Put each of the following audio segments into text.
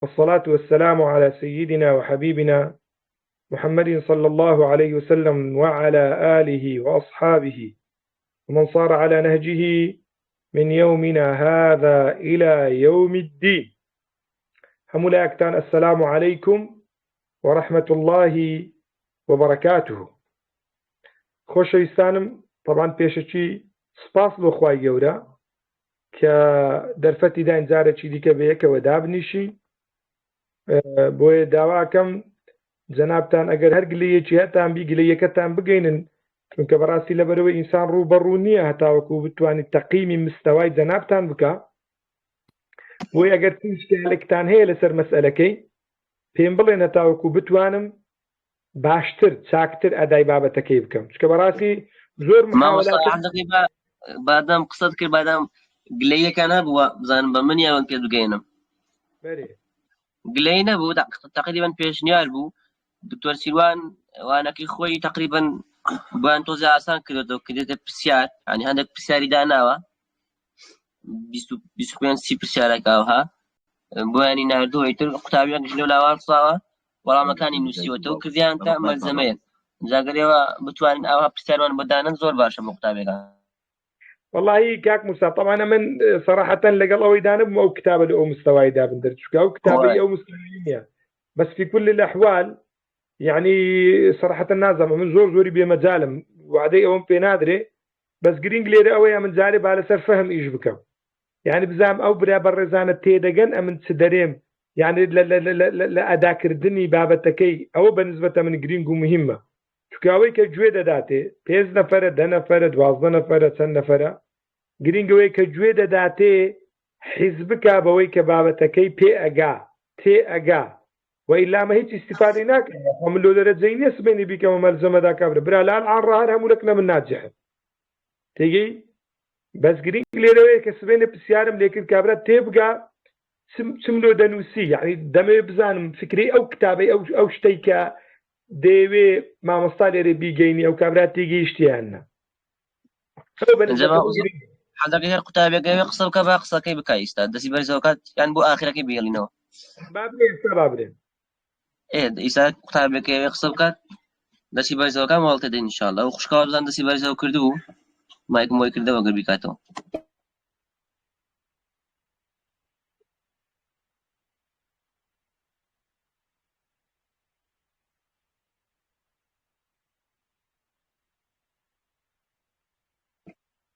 والصلاة والسلام على سيدنا وحبيبنا محمد صلى الله عليه وسلم وعلى آله وأصحابه ومن صار على نهجه من يومنا هذا إلى يوم الدين. همولاكتان السلام عليكم ورحمة الله وبركاته. خۆشەویستانم طبعا پێشەکی سپاس بۆ خوای گەورە کە دەرفەتی داینجارێکی دیکە بەیەکەوە دابنیشی. بۆیە داواکەم جەنابتان ئەگەر هەر گلەیەکی هەتان بی گلەیەکەتان بگەینن، چونکە بەڕاستی لەبەرەوەی ئینسان ڕووبەڕوو نییە هەتاوەکو بتوانیت تەقیمی مستەوای جەنابتان بکە. بۆی ئەگەر شتێکتان هەیە لەسەر مەسئلەکەی پێم بڵێن هەتاوەکو بتوانم باشتر چاکتر ئەدای بابەتەکەی بکەم، چکە بەڕاستی زۆر بادام قسەت کرد بادام گلەیەکە نەبووە بزانم بە منی ئەوەن پێ بگەینم. گلەی نەبوو تقریبا پێشنیار بوو دکتۆر سیروان وانەکەی خۆی تقریبا بۆیان تۆزی ئاسان کردێتەوە کە دێتە پرسیار، ینی هەندێک پرسیاری داناوە 25 پرسیارێکاوها بۆیانی نردووەی تر قوتابیەکش لەو لاوان ساوە وەڵامەکانی نووسیوەتەوە کردیان کە مەلزەمەیە جاگەرەوە بتوانین ئەوها پرسیاروان بەدانن زۆر باشە بۆ قوتابیەکان. والله كاك موسى طبعا من صراحة لقى الله ويدانب أو كتابة أو مستوى دابن درجك أو كتابة أو مستوى، بس في كل الأحوال يعني صراحة نازم من زوري بمجالم وعدي أو بينادري بس جرين جلير أوي من جالب على سر فهم إيش بكم يعني بزام أو برا برزانة تيدجن أمن تدريم يعني لا أذاكر الدنيا بابتكي أو بالنسبة من جرينجو مهمة شكاوي كجويدة داتي بيز نفرة دنا فرة دوازده نفرة سن نفرة گرنگوی کە گوێ دەداتێ حیزبکە بەوەی کە بابەتەکەی پێ ئەگا تێ ئەگا وەئیلامە هیچ ئیستیفادەی ناکەن من لۆ دەرەجەی نییە سبێنی بیکەمە مەلزەمەدا کابرا برا لال عڕەهەر هەموولەک نە من ناجەحن تێگەی بەس گرنگ لێرەوەیە کە سبێنێ پرسیارم لێ کرد کابرا تێبگا چم لۆ دەنووسی یعنی دەمەوێ بزانم فکری ئەو کتابەی ئەو شتەی کە دەیەوێ مامۆستا لێرە بیگەینی ئەو کابرا تێگەیشتیانە حەزەکەی هەر قوتابیەکەوێ قسە بکە با قسەکەی بکە ئیستا دەستی بەرزەوەکات یان بۆ ئاخرەکەی بێڵینەوە بابرێن ئیستا قوتابیەکەوێ قسە بکات دەستی بەرزەوەکان وڵتە دێن ئینشاڵڵا و خوشکاوە بزان دەستی بەرزەوە کردو مایکم وی کردەوە گەر بیکاتەوە.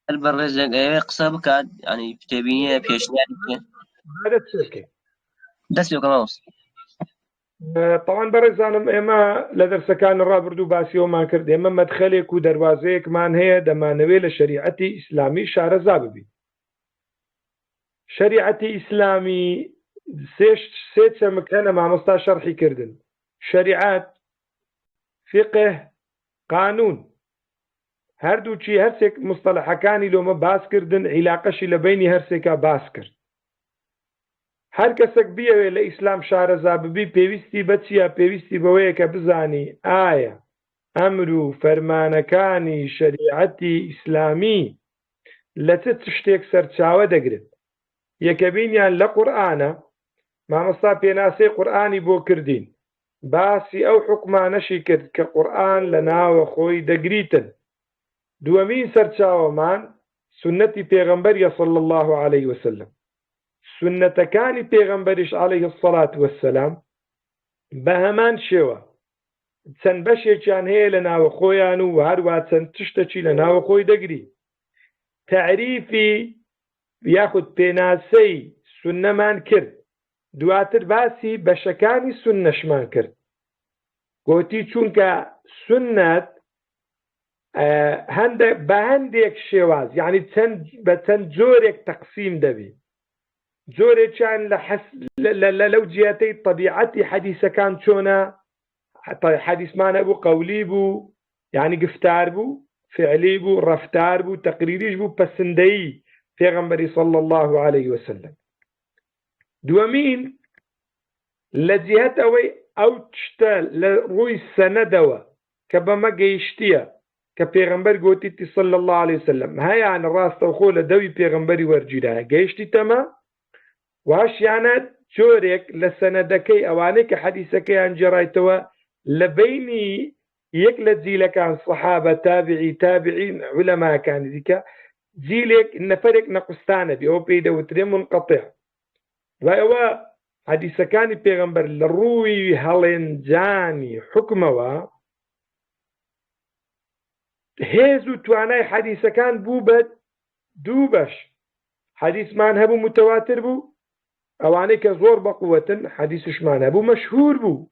البرزق قصة بكات يعني كتابية بيشنيان دسيو كمان طبعا برزانم اما لدرسكان الرابردو باسيو ما كرد اما مدخلك ودروازيك مان هي دمانوي لشريعتي اسلامي شارع زاببي شريعتي اسلامي سيت مكانه مع مستشار شرحي كردن شريعات فقه قانون هەردووچی هەرسێک مستەلەحەکانی لۆمە باس کردن عیلاقەشی لە بینی هەرسێکا باس کرد. هەر کەسێک بیەوێ لە ئیسلام شارەزا ببی پێویستی بە چیە؟ پێویستی بەوەیە کە بزانی ئایا ئەمر و فەرمانەکانی شەریعەتی ئیسلامی لە چ شتێک سەرچاوە دەگرێت. یەکەبینیان لە قورئانە مامۆستا پێناسەی قورئانی بۆ کردین باسی ئەو حوکمانەشی کرد کە قورئان لە ناوە خۆی دەگریتن. دووەمین سەرچاوەمان سنەتی پێغەمبەریە صلی الله عليه وسلم. سنەتەکانی پێغەمبەریش عليه الصلاة والسلام بە هەمان شێوە چەند بەشێکیان هەیە لە ناوە خۆیان و هەروە چەند تشتێکی لە ناوە خۆی دەگری. تعریفی یاخود پێناسەی سنەمان کرد، دواتر باسی بەشەکانی سنەشمان کرد. گوتی چونکە سنەت بە هەندێک شێواز یعنی بە چەند جۆرێک تەقسیم دەبێت. جۆرێکیان لەو جیاتەی طبیعەتی حەدیسەکان چۆنە، حەدیسمانە بوو قەولی بوو یعنی گفتار بوو، فعلی بوو، ڕەفتار بوو، تەقریریش بوو، پەسەندەیی پێغەمبەری صلی الله عليه وسلم. دووەمین لە جیهەت ئەوەی ئەو شتە لە ڕووی سەنەدەوە کە بەمە گەیشتیە کە پێغەمبەر گوتیتی صلی الله عليه وسلم هەیان ڕاستەوخۆ لە دەوی پێغەمبەری وەرگیرایە گەیشتی تەمە واشیانە جۆرێک لە سەنەدەکەی ئەوانەی کە حەدیثەکەیان جێڕایتەوە لە بینی یەک لە جیلەکان سەحابە تابعی تابعین عولەماکانی دیکە جیلێک نەفەرێک نەقستانە بێ ئەوە پێی دەوترێ منقەطع دوایەوە حەدیثەکانی پێغەمبەر لە ڕووی هەڵێنجانی حکمەوە هێز و توانای حەدیثەکان بوو بە دوو بەش حەدیثمان هەبوو متەواتر بوو ئەوانەی کە زۆر بەقووەتن حەدیثشمان هەبوو مەشهور بوو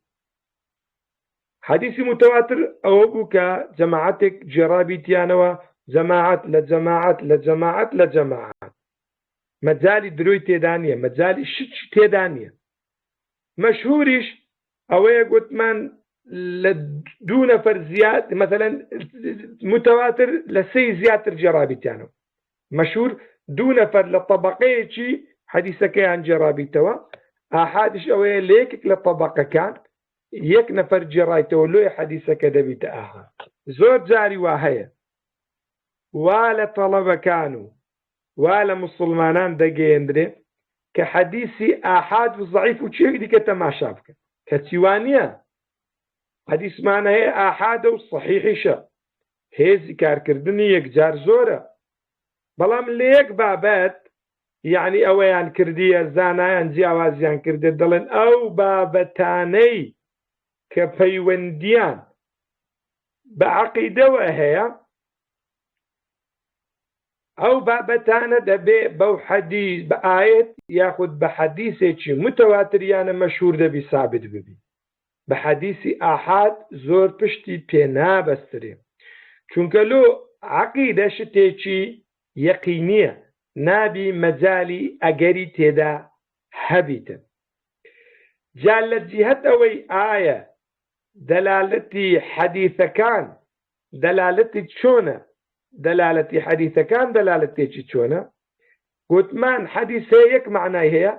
حەدیثی متەواتر ئەوە بوو کە جەماعەتێک جێڕابیتیانەوە جەماعەت لە جەماعەت لە جەماعەت لە جەماعەت مەجالی درۆی تێدا نییە مەجالی شت تێدا نییە مەشهوریش ئەوەیە گوتمان لە دوو نەفەر زیاد مثلا متەواتر لە سێی زیاتر جێڕابیتیانەوە مەشهور دوو نەفەر لە طەبەقەیەکی حەدیثەکەیان جێڕابیتەوە ئاحادش ئەوەیە لە یەکێک لە طەبەقەکان یەک نەفەر جێڕایتەوە لۆی حەدیثەکە دەبیتە ئاحاد زۆر جاری وا هەیە وا لە تەڵەبەکان و وا لە موسڵمانان دەگەیەندرێ کە حەدیثی ئاحاد و ضەعیف و چێک دیکە تەماشا بکە کە چیوانیە حەدیثمان هەیە ئاحادە و سەحیحیشە هێزی کارکردنی یەکجار زۆرە بەڵام لە یەک بابەت یعنی ئەوەیان کردیە زانایان جیاوازیان کردێ دەڵێن ئەو بابەتانەی کە پەیوەندیان بە عەقیدەوە هەیە ئەو بابەتانە دەبێ بەو حەدیث بە ئایەت یاخود بە حەدیثێکی متەواتریانە مەشهور دەبی سابت ببی بە حەدیثی ئاحاد زۆر پشتی پێ نابەسترێ چونکە لۆ عەقیدە شتێکی یەقینیە نابی مەجالی ئەگەری تێدا هەبیتن جا لە جیهەت ئەوەی ئایە دەلالەتی حەدیثەکان دەلالەتی چۆنە دەلالەتی حەدیثەکان دەلالەتێکی چۆنە گوتمان حەدیث یەک معنای هەیە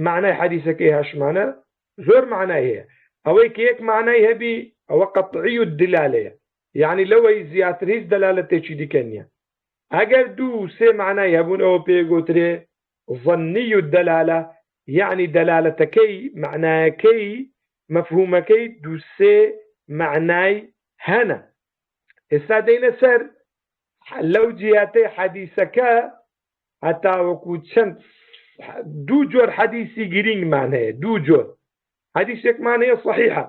معنای حەدیثەکەی هەشمانە زۆر معنای هەیە ئەوەی کە یەک معنای هەبی ئەوە قەطعی و دلالەیە یعنی لەوەی زیاتر هیچ دەلالەتێکی دیکە نییە ئەگەر دوو سێ معنای هەبوون ئەوە پێگوترێ ظەنی و دەلالە یعنی دەلالەتەکەی معنایەکەی مەفهومەکەی دوو سێ معنای هەنە ئێستا دەینە سەر لەو جیاتەی حەدیثەکە هەتاوەکو چەند دوو جۆر حەدیثی گرینگمان هەیە دوو جۆر حەدیثێکمان هەیە صحیحە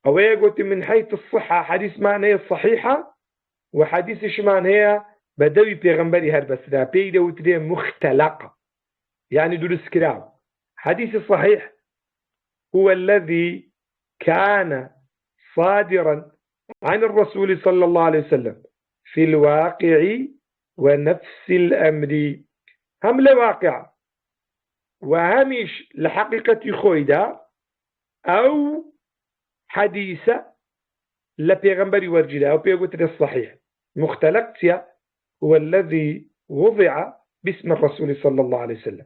ئەوەیە گوتی من حیث الصحة حەدیثمان هەیە صحیحە و حەدیثشمان هەیە بە دەوی پێغەمبەری هەربەسرا پێی دەوترێ مختلق يعني دروست كراو حديث صحيح هو الذي كان صادرا عن الرسول صلى الله عليه وسلم في الواقع ونفس الأمر هم لواقع وهمش لحقيقة خويدا أو حديثة لبيغمبري ورجلا أو بيغتر الصحيح مختلق هو الذي وضع باسم الرسول صلى الله عليه وسلم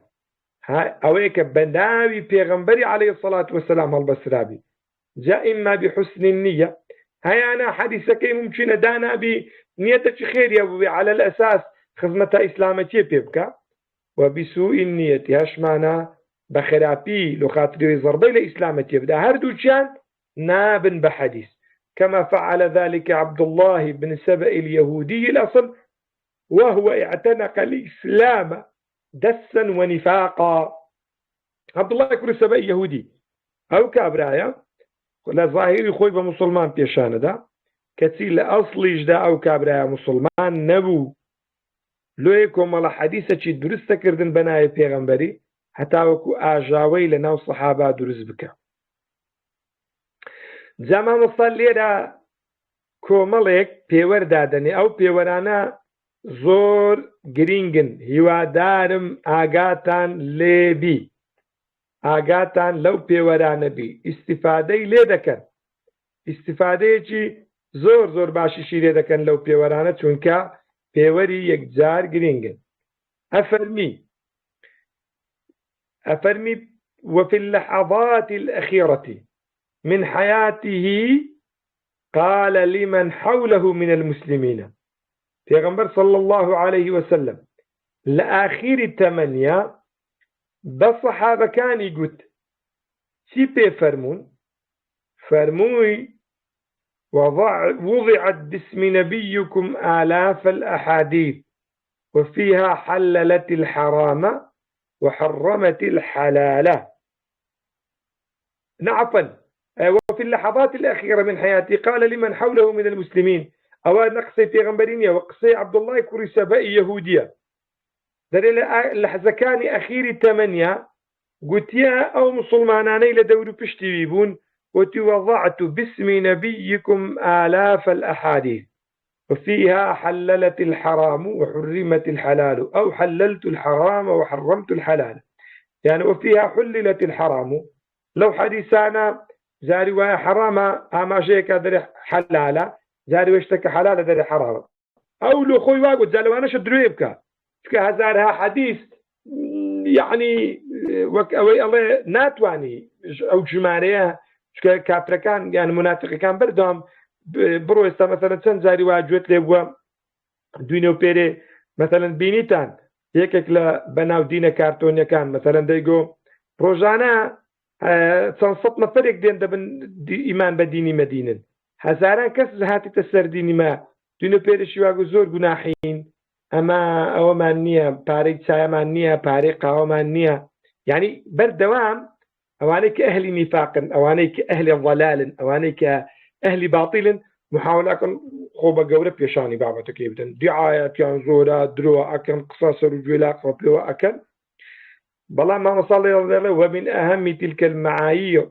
أويك بناوي بيغمبري عليه الصلاة والسلام البسرابي جاء إما بحسن النية هاي أنا حديثك ممكن دانا بنيتك خير يا على الأساس خدمة إسلامتي بيبكى وبسوء النية هاش معنا بخرابي لو خاطري ضربي لإسلامتي يبدأ هردو كان نابن بحديث كما فعل ذلك عبد الله بن سبأ اليهودي الأصل وهو اعتنق الإسلام دسا ونفاقا عبد الله بن سبأ يهودي أو كابرايا لا ظاهري خوي بمسلمان بيشان دا كتير لأصلي جدا أو كابرايا مسلمان نبو لو يكون مالا حديثة شي درست كردن بناي بيغمبري حتى وكو آجاوي لنا الصحابة درست بك زمان مصلي دا كوماليك بيور دادني أو بيورانا زور گرینگن هیوادارم ئاگاتان لێبی ئاگاتان لەو پێوەرانە بی ئیستیفادەی لێ دەکەن ئیستیفادەیەکی زۆر زۆر باشیشی لێ دەکەن لەو پێوەرانە چونکە پێوەری یەکجار گرینگن ئەفەرمی وفي اللحظات الأخيرة من حياته قال لمن حوله من المسلمين پیغمبر صلى الله عليه وسلم لآخر 8 بالصحابة كان يقول شي بيفرمون فرموي وضعت باسم نبيكم آلاف الأحاديث وفيها حللت الحرام وحرمت الحلال. نعفا وفي اللحظات الأخيرة من حياته قال لمن حوله من المسلمين أو نقصي في غنبرينيا وقصي عبد الله كوري سبائي يهودية لحظة كان أخير 8 قلت يا أو مسلماناني لدور بشتيبون وتوضعت باسم نبيكم آلاف الأحاديث وفيها حللت الحرام وحرمت الحلال أو حللت الحرام وحرمت الحلال، يعني وفيها حللت الحرام لو حديثانا زاري ويا حرام أما شيء كدر حلالة زاري واشتك حلالة در حرام أو لو خوي واقول زاري وانا شدرويبك كهزارها حديث يعني وكأوي الله ناتواني أو جمارية كافركان يعني منافق كان بردهم بروستا مثلا تنزاري واجوت لي دوينو بيري مثلا بينيتان يكك لا بناو دينا كارتونيا كان مثلا ديجو روجانا تنصت نفرق دين دبن إيمان بديني مدينة هزاران كس هاتي تسر ديني ما دوينو بيري شواغو زور جناحين أما أو مانية باري تسايا مانية باري قاو مانية يعني بردوام أوانيك أهل نفاق أوانيك أهل ضلال أوانيك أهل باطل محاولة خوبة قورة بيشاني بابا تكيبتن دعاية كان زورة دروا أكن قصاص رجولا قبلوا أكن بلا ما نصلي الله ومن أهم تلك المعايير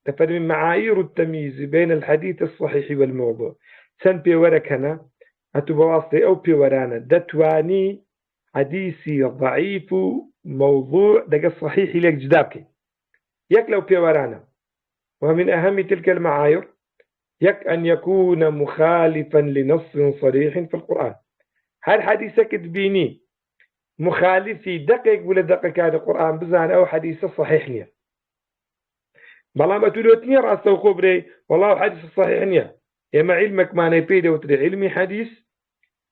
تفرم معايير التمييز بين الحديث الصحيح والموضوع سن بيورك هنا أتبواصي أو بيورانا دتواني حديثي ضعيف موضوع دق الصحيح لك جدابك يك لو بيورانا ومن أهم تلك المعايير يك أن يكون مخالفا لنص صريح في القرآن. هل حديثك تبيني مخالفي دقيق ولا دقيق هذا القرآن بزان أو حديث صحيح نية بلا ما تلوتني رأس وخبري والله حديث صحيح نية يما علمك ما نبيده وتري علمي حديث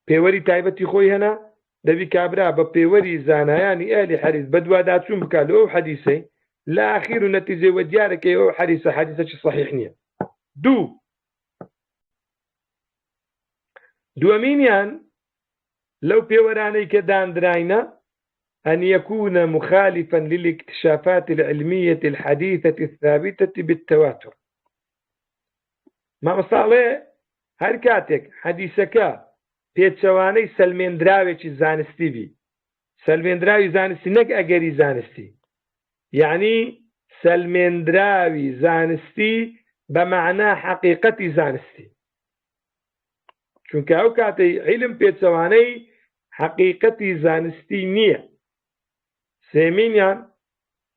بيوري تايبتي خوي هنا دبي كابرا ببيوري زانا يعني أهلي حديث بدوا داتشون بكالو أو حديثي لا أخير نتيجة وديارك أو حديثك صحيح نية دوامينيان لو بيوراني كدان دراينا أن يكون مخالفا للاكتشافات العلمية الحديثة الثابتة بالتواتر ما مصالي هركاتك حديثك بيتشواني سلمين دراوي زانستي بي سلمين دراوي زانستي نك أجري زانستي يعني سلمين دراوي زانستي بمعنى حقيقة زانستي چونکە ئەو کاتەی علم پێچەوانەی حقیقەتی زانستی نییە. سێمینیان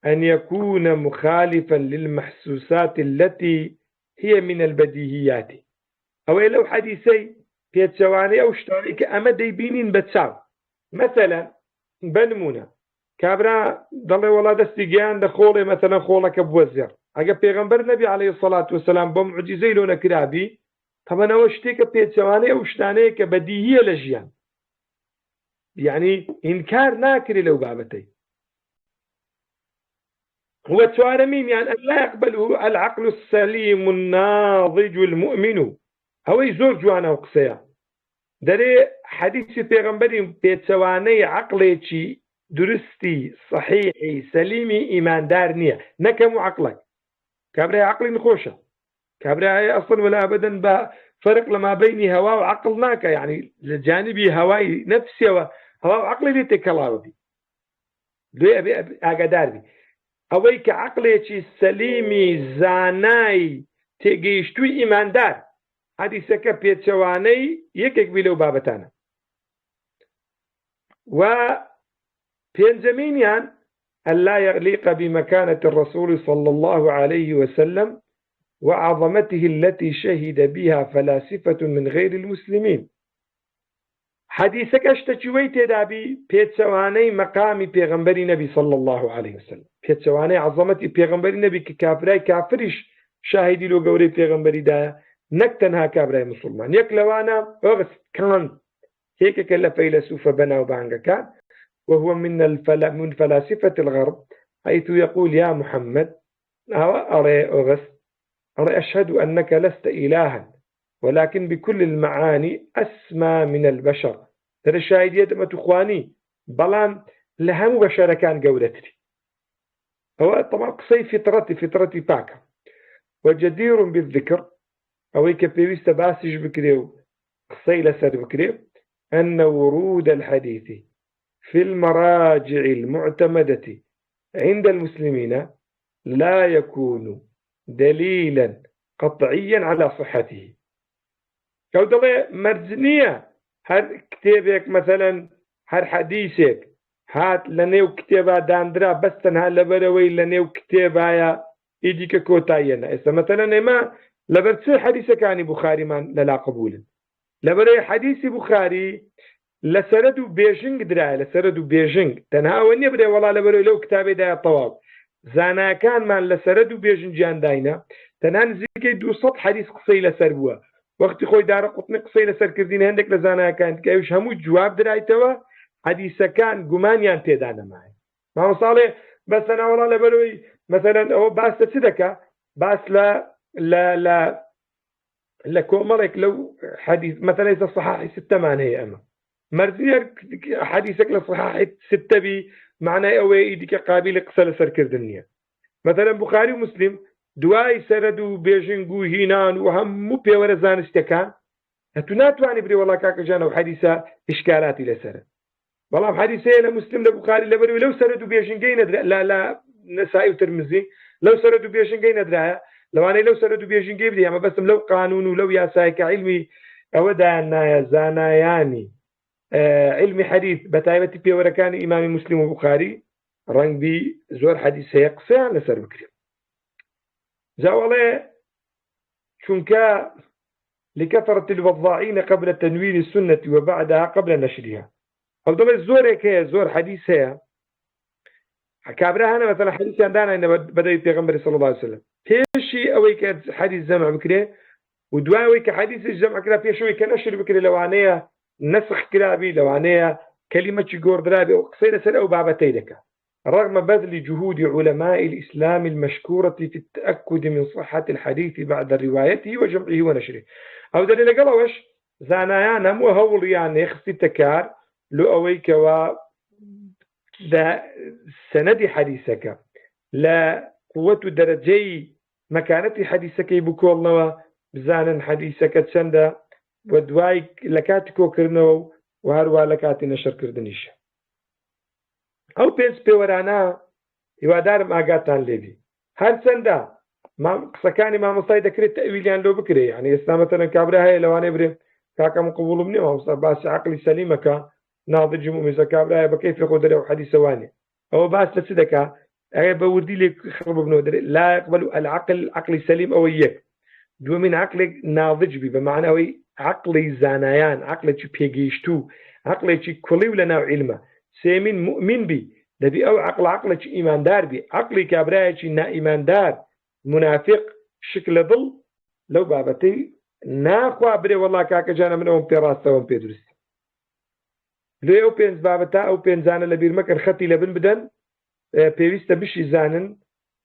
أن يكون مخالفا للمحسوسات التي هي من البديهيات أو لو حديثي پێچەوانەی ئەو شتانەی کە ئەمە دەیبینین بە چاو مثلا بنمونە کابرا دەڵێ وەڵا دەستی گیان دە خۆڵێ مثلا خۆڵەکە بوەزێر ئەگە پێغەمبەر نەبی عەلەیهی الصەلاة وەسەلام بۆ موعجیزەی لۆ نەکرابی طبعا ئەوە شتێکە پێچەوانەی ئەو شتانەیە کە بەدیهیە لە ژیان يعني إنكار ناكري لو بابتي هو توارمين يعني أن لا يقبله العقل السليم الناضج المؤمن هو يزور جوانا وقسيا داري حديث پیغمبري بيتسواني عقلي درستي صحيحي سليمي إيمان دار نية نكم عقلك كابري عقلي نخوشة كابري أصلا ولا أبدا بفرق لما بين هوا وعقل ناكا يعني لجانبي هواي نفسي هوا وعقلي دي تكلاو بي دوي أبي أقدار بي أوي كعقلي سليمي زاناي تيجيشتوي إيمان دار هذه سكة بيتشواني يكك بلو بابتانا وبينزمينيان ألا يليق بمكانة الرسول صلى الله عليه وسلم وعظمته التي شهد بها فلاسفة من غير المسلمين حديثك اشتكويت دابي بيتشواني مقامي بيغمبري نبي صلى الله عليه وسلم بيتشواني عظمتي بيغمبري نبي كافراي كافرش شاهدي لو قوري بيغمبري دا نكتنها كابراي مسلمان يكلوانا أغس كان هيك كلا فيلسوف بنا وبانجا كان وهو من فلاسفة الغرب حيث يقول يا محمد أري أشهد أنك لست إلها ولكن بكل المعاني أسمى من البشر. ترى الشاهدية ما تخواني بلان لهم بشر كان قولتري. هو طبعا قصي فطرتي باكا وجدير بالذكر أو كبيريست باسج بكريو قصي لسر بكريو أن ورود الحديث في المراجع المعتمدة عند المسلمين لا يكون دليلا قطعيا على صحته. كودلي مرزنية هر كتابك مثلا هر حديثك هات لنيو كتابة داندرا بس تنها لبروي لنيو كتابة يا إيديك كوتاينا إسا مثلا ما لبرسي حديثك عن بخاري من لا قبول لبروي حديث بخاري لسردو بيجنج دراي لسردو بيجنج تنها وني بري والله لبروي لو كتابي دا طواب زانا كان من لسردو بيجنج جان داينا تنها نزيكي 200 حديث قصي لسربوا وقتی خۆی دارەقوتنی قسەی لەسەرکردین هەندێک لە زانایەکان کەویش هەموو جواب درایتەوە حەدیسەکان گومانیان تێدا نەمایە مامۆستاڵێ بەس ناوەڵا لەبەرەوەی مەسەلەن ئەوە باس لە چ دەکا باس لە کۆمەڵێک لەو حەدیث مەسەلەی صحاحی ستەمان هەیە ئەمە مەرجیە حەدیثێک لە صحاحی ستە بی معنای ئەوەیە دیکە قابلی قسە لەسەرکردن نییە مەسەلەن بوخاری و مسلم دوای سەرد و بێژنگ و هینان و هەموو پێوەرە زانستیەکان هەتوو ناتوانانی برێ وەڵا کاکەجانە و حەدیسە ئیشکالاتی لەسەرە بەڵام حەدیسەیە لە مسلم لە بوخاری لەبەرەوەی لەو سەرد و بێژنگەی نەدرا لە نەسائی و ترمزی لەو سەرد و بێژنگەی نەدرایە لەوانەیە لەو سەرد و بێژنگەی بدە ئەمە بەسم لەو قانون و لەو یاسایکە علمی ئەوەدایان نایە زانایانی علمی حەدیث بە تایبەتی پێوەرەکانی ئیمامی مسلم و بوخاری ڕەنگبی زۆر حەدیث هەیە قسەیان لەسەر بکرێت زاولي شنكا لكثرة الوضاعين قبل تنوير السنة وبعدها قبل نشرها أو طبعا الزور هي زور حديث هي كابرا هنا مثلا حديث عندنا إن بدأ البيغمبر صلى الله عليه وسلم هيشي أويك حديث جمع بكرة ودواويك حديث الجمع كلا في شوي كنشر بكرة لو عنيا نسخ كلابي لو عنيا كلمة جور درابي أو قصيدة سنة أو بابتي لك رغم بذل جهود علماء الإسلام المشكورة في التأكد من صحة الحديث بعد روايته وجمعه ونشره أو دليل قالوش زانایان مو هول يعني خصي تكار لو أويك و سند حديثك لا قوة درجي مكانة حديثك بكل بزانا حديثك تسند ودوايك لكاتكو كرنو وهروا لكات نشر كردنيش ئەو پێنج پێوەرانە هیوادارم ئاگاتان لێبی هەر چەندە قسەکانی مامۆستای دەکرێت تەویلیان لۆ بکرێ یعنی ئێستا مەتەلەن کابرا هەیە لەوانەیە برێ کاکەم قبوڵم نییە مامۆستا باسی عەقڵی سەلیمەکە ناضج مومیزە کابرایە بە کەیفی خۆ دەرێ و حەدیثەوانێ ئەوە باس لە چ دەکا ئەگەر بە وردی لێ خەڵ ببنەوە دەرێ لا يقبل العقل عقلی سەلیم ئەوە یەک دووەمین عەقلێک ناضج بی بە معناوەی عەقڵی زانایان عەقڵێکی پێگەیشتوو عەقڵێکی کوڵی و لەناو عیلمە سێمین مؤمن بی دەبی ئەو عقلێکی ئیماندار بی عقلی کابرایەکی نائیماندار منافق شک لە دڵ لەو بابەتەی ناخوا برێ وەڵا کاکەجانە من ئەوم پێ ڕاستەوەم پێ دروست لێ ئەو پێنج بابەتە ئەو پێنجانە لە بیر مەکەن خەتی لەبن بدەن پێویستە بشی زانن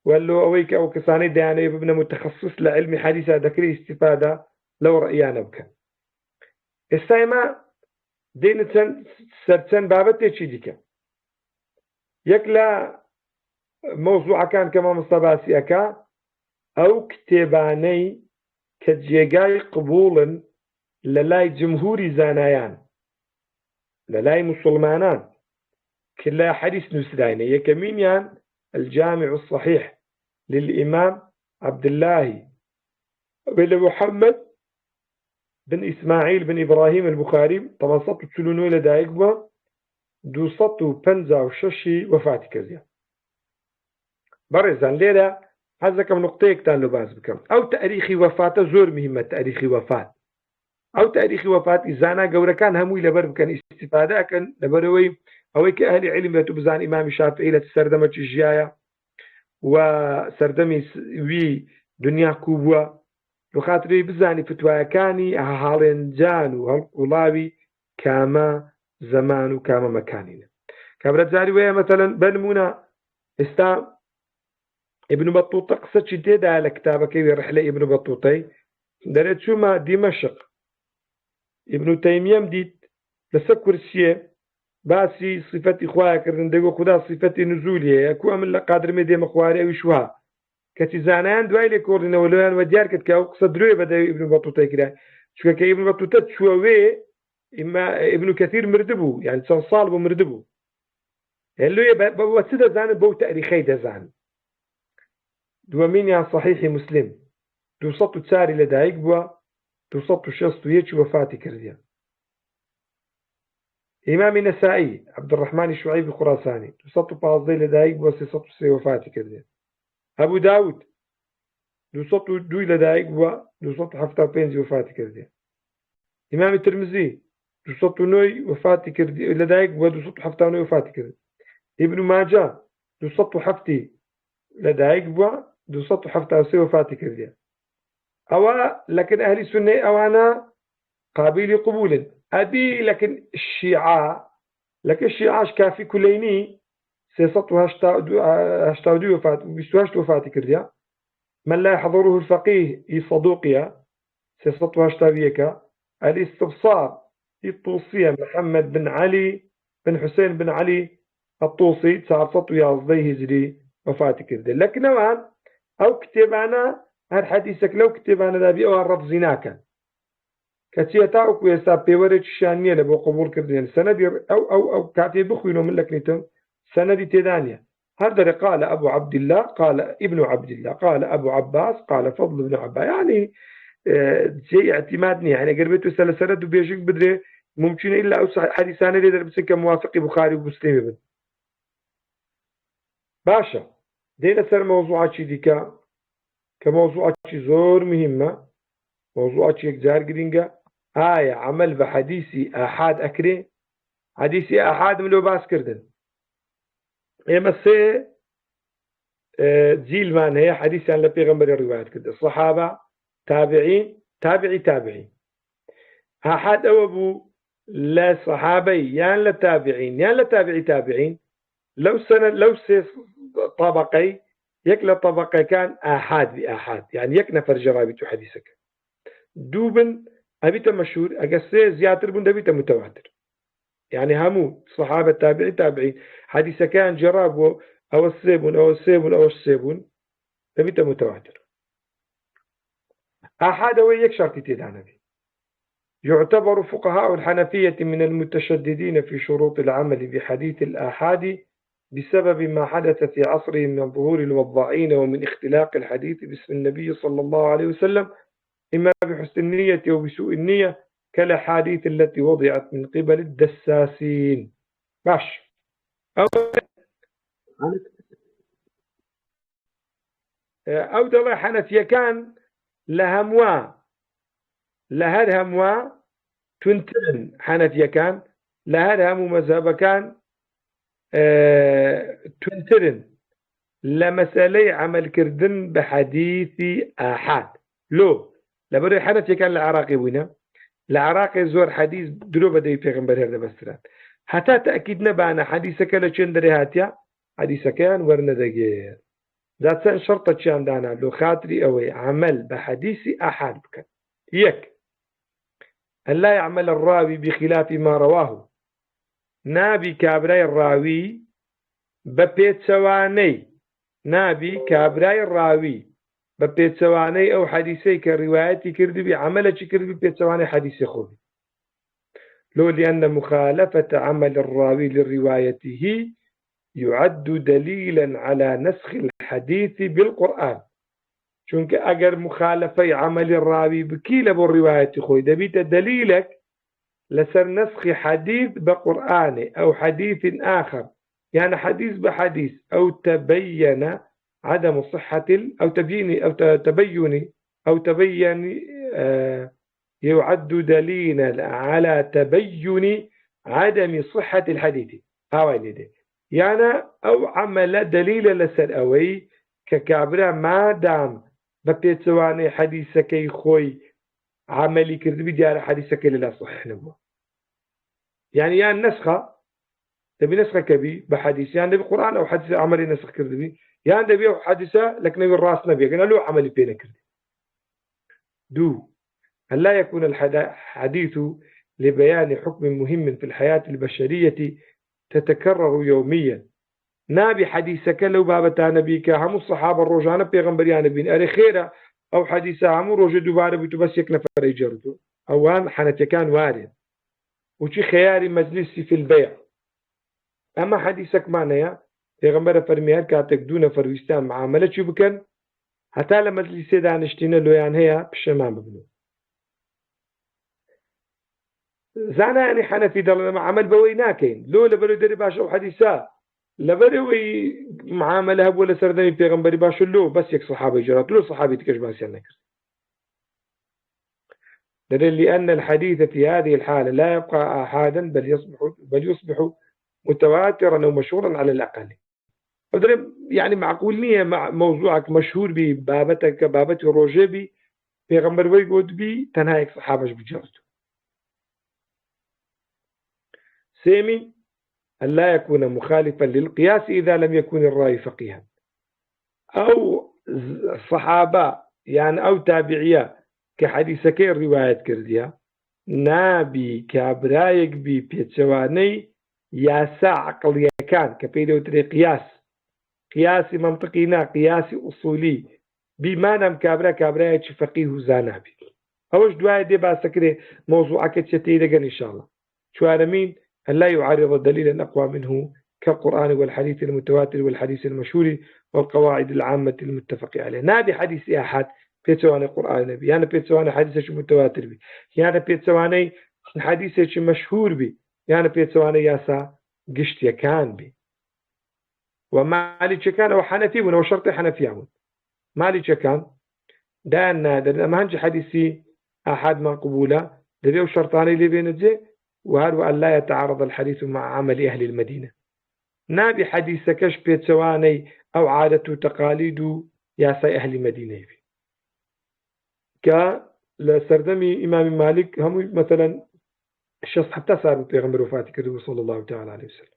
وەلو ئەوەی کە ئەو کەسانەی دەیانەوێ ببنە متخصص لە علمی حەدیثە دەکرێت ئیستیفادە لەو ڕەئیانە بکەن ئێستا ئێمە دێنە سەرچەند بابەتێکی دیکە یەک لە مەوزوعەکان کە مامۆستا باسی ئەکا ئەو کتێبانەی کە جێگای قبوڵن لە لای جمهوری زانایان لە لای موسڵمانان کە لە حەدیث نووسراینە یەکەمینیان الجامع الصحيح للإمام عبد الله بن محمد بن إسماعيل بن إبراهيم البخاري طبعا 140 لدايق بوا 256 وفاتی کردیان بەڕێزان لێرە حەزەکەم نقطەیەکتان لە باز بکەم ئەو تاریخی وفاتە زۆر مهمە تاریخی وفات ئەو تاریخی وفاتی زانا گەورەکان هەمووی لەبەر بکەن ئیستیفادەکەن لەبەرەوەی ئەوەی کە ئەهلی عیلم بێت و بزان ئیمامی شافعی لە سەردەمەکی ژیایە و سەردەمی وی دنیا کوبووە بخاتری بزانی فتوایەکانی هاڵێنجان و هەڵقوڵاوی کامە زمان و کامە مەکانینە کابرا جاری وەیە مەتەلەن بەنمونە استا ابن بطوطة قصة شديدة على كتابك رحلة ابن بطوطة دريت شو ما دمشق ابن تيمية مديت لسكر الشيء باسي صفة إخوة كردن دقو خدا صفة نزولية أكو أمن لقادر مدي مخواري وشوها كتزانان دواي لكورنا ولوان وديار كتكاو قصدروه بدا ابن بطوطة كده شو ابن بطوطة تشوه إما ابن كثير مردبو يعني صال بمردبو هلو بوسيدة زان بو تاريخي دزان دوامين يا صحيح مسلم دوسطو تساري لدايق بوا دوسطو شخص يجي وفاتي كرديا إمام نسائي عبد الرحمن الشعيبي الخراساني دوسطو بازدي لدايق بوا سيسطو سي وفاتي كرديا أبو داود دوسطو دوي لدايق بوا دوسطو حفتا بينزي وفاتي كرديا إمام الترمذي دوسطو نوي وفاتي كرديا لدايق بوا دوسطو حفتا نوي وفاتي كرديا ابن ماجه دوسطو حفتي لدايق بوا دوسطو حفتا سي وفاتي كرديا أو لكن أهل السنة أو أنا قابل قبول أبي لكن الشيعة لكن الشيعة كافي كليني سيسطو هشتاودو وفات بيستوهشت وفاتي كرديا من لا يحضره الفقيه صدوقيا سيسطو هشتاويكا الاستبصار الطوسية محمد بن علي بن حسين بن علي الطوسي تسعصطو يازدي هجري وفاتي كرديا لكن نوعا أو كتبانا هر حديثك لو كتبانا دابي أو الرفض زناكا كتيا تاوك ويسا بيوريج شانية لبو قبول كردين سندي أو كاتي بخوينو من لك نتم سندي تدانية هذا قال أبو عبد الله قال ابن عبد الله قال أبو عباس قال فضل بن عباس يعني شيء اعتمادني يعني قربته سلسلة بيجيك بدري ممكن إلا أو حديثاني لدر بسنك موافق بخاري ومسلم ابن باشا دينا سر موضوعات ديكا كموضوعات زور مهمة موضوعات يكزار قرينجا عمل بحديثي آحاد أكري حديثي آحاد ملو باس كردن إما سي جيل مان هي حديثي عن لبيغمبر الروايات كده الصحابة تابعين تابعين آحاد أوبو لا صحابي يان لتابعين يان تابعين لو سي طبقي يكلا طبقي كان آحاد بآحاد يعني يك نفر جرابي حديثك دوبن أبيت مشهور أقصي زياتر بن دبيت متواتر يعني همو صحابة تابعين حديث كان جراب أو السيبون دبيت متواتر أحد ويك شرطي تدانا به يعتبر فقهاء الحنفية من المتشددين في شروط العمل بحديث الآحاد بسبب ما حدث في عصرهم من ظهور الوضاعين ومن اختلاق الحديث باسم النبي صلى الله عليه وسلم إما بحسن النية أو بسوء النية كالأحاديث التي وضعت من قبل الدساسين باش أو دل حنفية كان لهموا تنتن حنفية كان لهرهم مذهب كان تنترن لمسألة عمل كردن بحديث آحاد لو لبري حنفية كان العراقي وينا العراقي زور حديث درو بدأي پیغمبر هذا بسران حتى تأكيد نبانا حديثك لچندري هاتيا حديثك كان ورندقير ذات سن شرطة چان دانا لو خاطري اوي عمل بحديث أحد بك يك أن لا يعمل الراوي بخلاف ما رواه نابي كابراي الراوي ببيت سواني نابي كابراي الراوي ببيت سواني أو حديثي كروايتي كردي بعملة كردي ببيت سواني حديثي خوبي لو لأن مخالفة عمل الراوي لروايته يعد دليلا على نسخ الحديث بالقرآن چونك أجر مخالفة عمل الراوي بكيل بالرواية خوي دبيت دليلك لسر نسخ حديث بقرآن أو حديث آخر يعني حديث بحديث أو تبين عدم صحة أو تبين يعد دليلا على تبين عدم صحة الحديث يعني أو عمل دليل لسر أوي ككابرا ما دام ببيت سواني حديثك خوي عملي كردبي ديار حديثك لا صحيح نبوه يعني النسخة دبي نسخ كبي بحديث يعني دبي قرآن أو حديث عملي نسخ كردبي يعني دبي أو حديثة لك نبي الراس نبي قلنا له عملي بينا كردي دو أن لا يكون الحديث لبيان حكم مهم في الحياة البشرية تتكرر يوميا نابي حديثك لو بابتا نبيك هم الصحابة الرجانة بيغنبريان بين أري خيرا أو حديثة هم رجل دوباره بيتو بس يك نفر يجرتو أوان حنتي كان وارد وشي خياري مجلسي في البيع أما حديثك معناها بيغنبر فرميات كاتك دون فرويستان معاملة شو بكن حتى لما مجلسي دانشتين له يعني هي بشمان ببنو زانا يعني حنفي دل عمل بوي ناكين لو لبرو دري باش أو حديثة لبروي معاملة ولا سردني بيغنبري باش له بس يك صحابي جرات له صحابي تكش باس النكر دليل لأن الحديث في هذه الحالة لا يبقى آحادا بل يصبح متواترا ومشهورا على الأقل يعني معقول نية مع موضوعك مشهور ببابتك بابتي روجبي بيغنبر ويقود بي تنهايك صحابش بجرته سيمي أن لا يكون مخالفا للقياس إذا لم يكن الرأي فقيها أو صحابة يعني أو تابعية كحديثك الرواية كردية نابي كابرايك بي بيتشواني ياسا عقلية كان كبيدو تري قياسي منطقينا قياسي أصولي بما نم كابرايك فقيه زانابي أوش دواية دي باسكري موضوعك تشتيدك إن شاء الله شو مين أن لا يعارض دليلا أقوى منه كالقرآن والحديث المتواتر والحديث المشهور والقواعد العامة المتفق عليه نادي حديث أحد بيتسواني قرآن نبي يعني بيتسواني حديث متواتر بي يعني بيتسواني حديث مشهور بي يعني بيتسواني ياسا قشت يكان بي ومالي كان أو حنفي ونو شرط حنفي عمود مالي كان دان نادر أما هنجي حديثي أحد من قبوله لذي شرطاني اللي بينجي وهذا أن لا يتعارض الحديث مع عمل أهل المدينة نابي حديث كش بيتسواني أو عادة تقاليد ياسي أهل المدينة كالسردمي إمام مالك هم مثلا الشخص حتى صار بيغمر وفاتك صلى الله تعالى عليه وسلم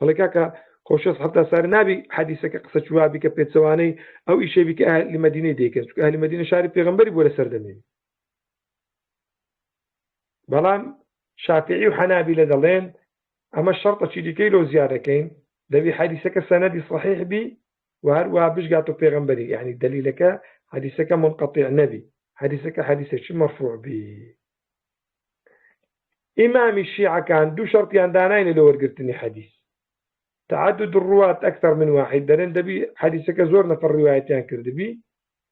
ولكن الشخص حتى صار نابي حديثك قصة شوابي كبيتسواني أو إشي بك أهل المدينة ديك أهل المدينة شارب بيغمبري ولا سردمي بلان شافعي وحنابلة دلين أما الشرطة شيء كيلو زيادة كين دبي حديثك سندي صحيح بي وهروا بيشقاتو بيغمبري يعني دليلك حديثك منقطع نبي حديثك حديثك مرفوع بي إمام الشيعة كان دو شرط ياندانين اللي ورقرتني حديث تعدد الرواة أكثر من واحد دلين دبي حديثك زورنا في الروايتين كردبي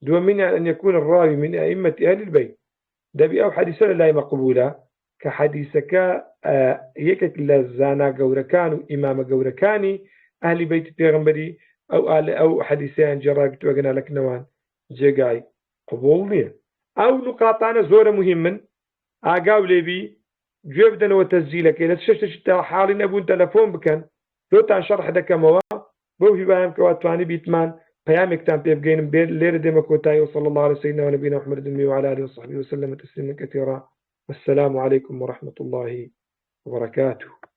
دو من أن يكون الراوي من أئمة أهل البيت دبي أو حديث لا مقبولة كحديثك يكك لزانا جوركان وإمام جوركاني أهل بيت بيغمبري أو حديثان جراك توجنا لك نوان جاي قبولني أو نقاطنا زورة مهما أجاو لبي جبدنا وتسجيلك إذا تشتت حالي أبون تلفون بكن لو تنشرح دك موا بوفي بهم كواتواني بيتمان بيامك تام بيبجين بين لير دمكوتاي وصلى الله على سيدنا ونبينا محمد وعلى آله وصحبه وسلم تسليما كثيرا. السلام عليكم ورحمة الله وبركاته.